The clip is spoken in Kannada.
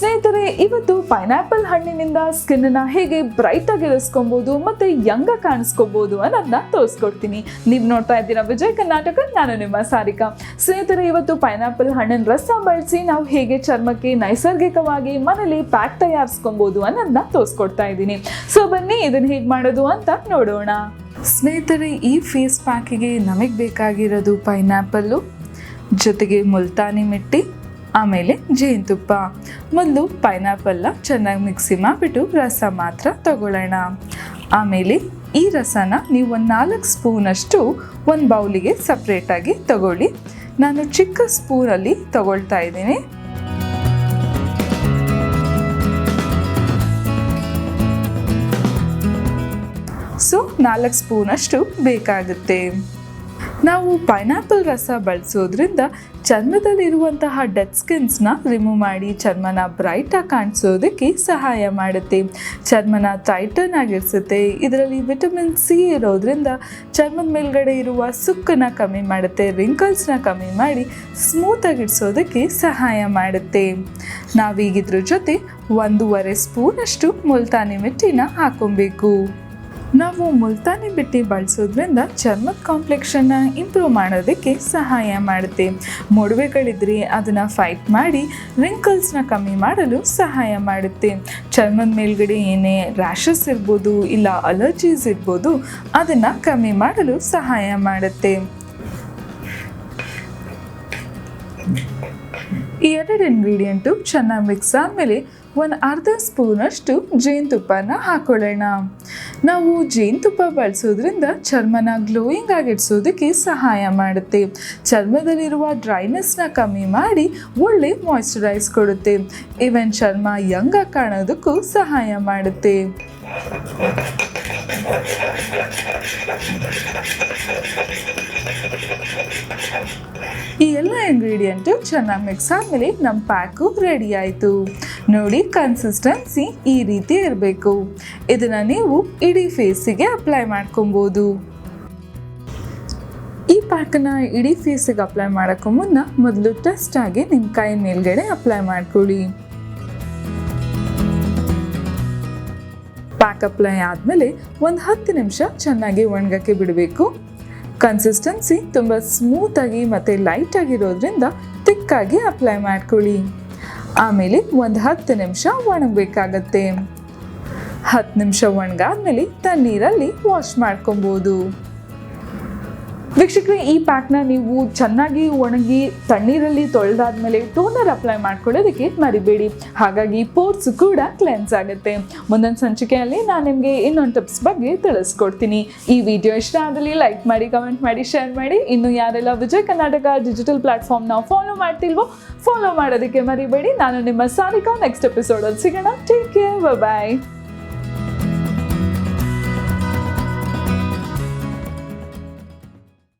ಸ್ನೇಹಿತರೆ, ಇವತ್ತು ಪೈನಾಪಲ್ ಹಣ್ಣಿನಿಂದ ಸ್ಕಿನ್ ಅನ್ನ ಹೇಗೆ ಬ್ರೈಟ್ ಆಗಿ ಇರಿಸ್ಕೊಬಹುದು ಮತ್ತೆ ಯಂಗ್ ಆಗಿ ಕಾಣಿಸ್ಕೋಬಹುದು ಅನ್ನೋದನ್ನ ತೋರಿಸ್ಕೊಡ್ತೀನಿ. ನೀವು ನೋಡ್ತಾ ಇದ್ದೀರಾ ವಿಜಯ್ ಕರ್ನಾಟಕ, ನಾನು ನಿಮ್ಮ ಸಾರಿಕಾ. ಸ್ನೇಹಿತರೆ, ಇವತ್ತು ಪೈನಾಪಲ್ ಹಣ್ಣಿನ ರಸ ಬಳಸಿ ನಾವು ಹೇಗೆ ಚರ್ಮಕ್ಕೆ ನೈಸರ್ಗಿಕವಾಗಿ ಮನೇಲಿ ಪ್ಯಾಕ್ ತಯಾರಿಸ್ಕೊಬಹುದು ಅನ್ನೋದನ್ನ ತೋರಿಸ್ಕೊಡ್ತಾ ಇದ್ದೀನಿ. ಸೊ ಬನ್ನಿ ಇದನ್ನ ಹೇಗೆ ಮಾಡೋದು ಅಂತ ನೋಡೋಣ. ಸ್ನೇಹಿತರೆ, ಈ ಫೇಸ್ ಪ್ಯಾಕಿಗೆ ನಮಗೆ ಬೇಕಾಗಿರೋದು ಪೈನಾಪಲ್ಲು ಜೊತೆಗೆ ಮುಲ್ತಾನಿ ಮಿಟ್ಟಿ, ಆಮೇಲೆ ಜೇನುತುಪ್ಪ. ಮೊದಲು ಪೈನಾಪಲ್ನ ಚೆನ್ನಾಗಿ ಮಿಕ್ಸಿ ಮಾಡಿಬಿಟ್ಟು ರಸ ಮಾತ್ರ ತಗೊಳ್ಳೋಣ. ಆಮೇಲೆ ಈ ರಸನ ನೀವು ಒಂದು 4 ಸ್ಪೂನಷ್ಟು ಒಂದು ಬೌಲಿಗೆ ಸಪ್ರೇಟಾಗಿ ತಗೊಳ್ಳಿ. ನಾನು ಚಿಕ್ಕ ಸ್ಪೂನಲ್ಲಿ ತಗೊಳ್ತಾ ಇದ್ದೀನಿ. ಸೊ 4 ಸ್ಪೂನಷ್ಟು ಬೇಕಾಗುತ್ತೆ. ನಾವು ಪೈನಾಪಲ್ ರಸ ಬಳಸೋದ್ರಿಂದ ಚರ್ಮದಲ್ಲಿರುವಂತಹ ಡೆಡ್ ಸ್ಕಿನ್ಸ್ನ ರಿಮೂವ್ ಮಾಡಿ ಚರ್ಮನ ಬ್ರೈಟಾಗಿ ಕಾಣಿಸೋದಕ್ಕೆ ಸಹಾಯ ಮಾಡುತ್ತೆ. ಚರ್ಮನ ಟೈಟನ್ ಆಗಿರಿಸುತ್ತೆ. ಇದರಲ್ಲಿ ವಿಟಮಿನ್ ಸಿ ಇರೋದ್ರಿಂದ ಚರ್ಮದ ಮೇಲ್ಗಡೆ ಇರುವ ಸುಕ್ಕನ್ನು ಕಮ್ಮಿ ಮಾಡುತ್ತೆ. ರಿಂಕಲ್ಸ್ನ ಕಮ್ಮಿ ಮಾಡಿ ಸ್ಮೂತಾಗಿಡಿಸೋದಕ್ಕೆ ಸಹಾಯ ಮಾಡುತ್ತೆ. ನಾವೀಗ ಇದ್ರ ಜೊತೆ 1.5 ಸ್ಪೂನಷ್ಟು ಮುಲ್ತಾನಿ ಮಿಟ್ಟಿನ ಹಾಕೊಬೇಕು. ನಾವು ಮುಲ್ತಾನಿ ಮಿಟ್ಟಿ ಬಳಸೋದ್ರಿಂದ ಚರ್ಮದ ಕಾಂಪ್ಲೆಕ್ಷನ್ನ ಇಂಪ್ರೂವ್ ಮಾಡೋದಕ್ಕೆ ಸಹಾಯ ಮಾಡುತ್ತೆ. ಮೊಡವೆಗಳಿದ್ರೆ ಅದನ್ನು ಫೈಟ್ ಮಾಡಿ ರಿಂಕಲ್ಸ್ನ ಕಮ್ಮಿ ಮಾಡಲು ಸಹಾಯ ಮಾಡುತ್ತೆ. ಚರ್ಮದ ಮೇಲ್ಗಡೆ ಏನೇ ರ್ಯಾಷಸ್ ಇರ್ಬೋದು ಇಲ್ಲ ಅಲರ್ಜೀಸ್ ಇರ್ಬೋದು, ಅದನ್ನು ಕಮ್ಮಿ ಮಾಡಲು ಸಹಾಯ ಮಾಡುತ್ತೆ. ಈ 2 ಇಂಗ್ರೀಡಿಯೆಂಟು ಚೆನ್ನಾಗಿ ಮಿಕ್ಸ್ ಆದಮೇಲೆ 1/2 ಸ್ಪೂನಷ್ಟು ಜೇನುತುಪ್ಪನ ಹಾಕೊಳ್ಳೋಣ. ನಾವು ಜೇನುತುಪ್ಪ ಬಳಸೋದ್ರಿಂದ ಚರ್ಮನ ಗ್ಲೋಯಿಂಗ್ ಆಗಿಡ್ಸೋದಕ್ಕೆ ಸಹಾಯ ಮಾಡುತ್ತೆ. ಚರ್ಮದಲ್ಲಿರುವ ಡ್ರೈನೆಸ್ನ ಕಮ್ಮಿ ಮಾಡಿ ಒಳ್ಳೆ ಮಾಯ್ಶ್ಚರೈಸ್ ಕೊಡುತ್ತೆ. ಈವನ್ ಚರ್ಮ ಯಂಗ್ ಆಗಿ ಕಾಣೋದಕ್ಕೂ ಸಹಾಯ ಮಾಡುತ್ತೆ. ಈ ಎಲ್ಲ ಇಂಗ್ರೀಡಿಯೆಂಟು ಚೆನ್ನಾಗಿ ಮಿಕ್ಸ್ ಆದಮೇಲೆ ನಮ್ಮ ಪ್ಯಾಕು ರೆಡಿ ಆಯಿತು. ನೋಡಿ, ಕನ್ಸಿಸ್ಟೆನ್ಸಿ ಈ ರೀತಿ ಇರಬೇಕು. ಇದನ್ನು ನೀವು ಇಡೀ ಫೇಸಿಗೆ ಅಪ್ಲೈ ಮಾಡ್ಕೊಬೋದು. ಈ ಪ್ಯಾಕನ್ನು ಇಡೀ ಫೇಸಿಗೆ ಅಪ್ಲೈ ಮಾಡೋಕ್ಕೂ ಮುನ್ನ ಮೊದಲು ಟೆಸ್ಟ್ ಆಗಿ ನಿಮ್ಮ ಕೈ ಮೇಲ್ಗಡೆ ಅಪ್ಲೈ ಮಾಡ್ಕೊಳ್ಳಿ. ಪ್ಯಾಕ್ ಅಪ್ಲೈ ಆದಮೇಲೆ ಒಂದು 10 ನಿಮಿಷ ಚೆನ್ನಾಗಿ ಒಣಗಕ್ಕೆ ಬಿಡಬೇಕು. ಕನ್ಸಿಸ್ಟೆನ್ಸಿ ತುಂಬ ಸ್ಮೂತಾಗಿ ಮತ್ತು ಲೈಟಾಗಿರೋದ್ರಿಂದ ತಿಕ್ಕಾಗಿ ಅಪ್ಲೈ ಮಾಡ್ಕೊಳ್ಳಿ. ಆಮೇಲೆ ಒಂದು 10 ನಿಮಿಷ ಒಣಗಬೇಕಾಗತ್ತೆ. 10 ನಿಮಿಷ ಒಣಗಾದ್ಮೇಲೆ ತಣ್ಣೀರಲ್ಲಿ ವಾಶ್ ಮಾಡ್ಕೊಬೋದು. ವೀಕ್ಷಕರೇ, ಈ ಪ್ಯಾಕ್ನ ನೀವು ಚೆನ್ನಾಗಿ ಒಣಗಿ ತಣ್ಣೀರಲ್ಲಿ ತೊಳೆದಾದ್ಮೇಲೆ ಟೋನರ್ ಅಪ್ಲೈ ಮಾಡ್ಕೊಳ್ಳೋದಕ್ಕೆ ಮರಿಬೇಡಿ. ಹಾಗಾಗಿ ಪೋರ್ಸ್ ಕೂಡ ಕ್ಲೆನ್ಸ್ ಆಗುತ್ತೆ. ಮುಂದಿನ ಸಂಚಿಕೆಯಲ್ಲಿ ನಾನು ನಿಮಗೆ ಇನ್ನೊಂದು ಟಿಪ್ಸ್ ಬಗ್ಗೆ ತಿಳಿಸ್ಕೊಡ್ತೀನಿ. ಈ ವಿಡಿಯೋ ಇಷ್ಟ ಆದಲ್ಲಿ ಲೈಕ್ ಮಾಡಿ, ಕಮೆಂಟ್ ಮಾಡಿ, ಶೇರ್ ಮಾಡಿ. ಇನ್ನು ಯಾರೆಲ್ಲ ವಿಜಯ್ ಕರ್ನಾಟಕ ಡಿಜಿಟಲ್ ಪ್ಲಾಟ್ಫಾರ್ಮ್ನ ಫಾಲೋ ಮಾಡ್ತಿಲ್ವೋ ಫಾಲೋ ಮಾಡೋದಕ್ಕೆ ಮರಿಬೇಡಿ. ನಾನು ನಿಮ್ಮ ಸಾರಿಕಾ. ನೆಕ್ಸ್ಟ್ ಎಪಿಸೋಡಲ್ಲಿ ಸಿಗೋಣ. ಟೇಕ್ ಕೇರ್, ಬಾಯ್.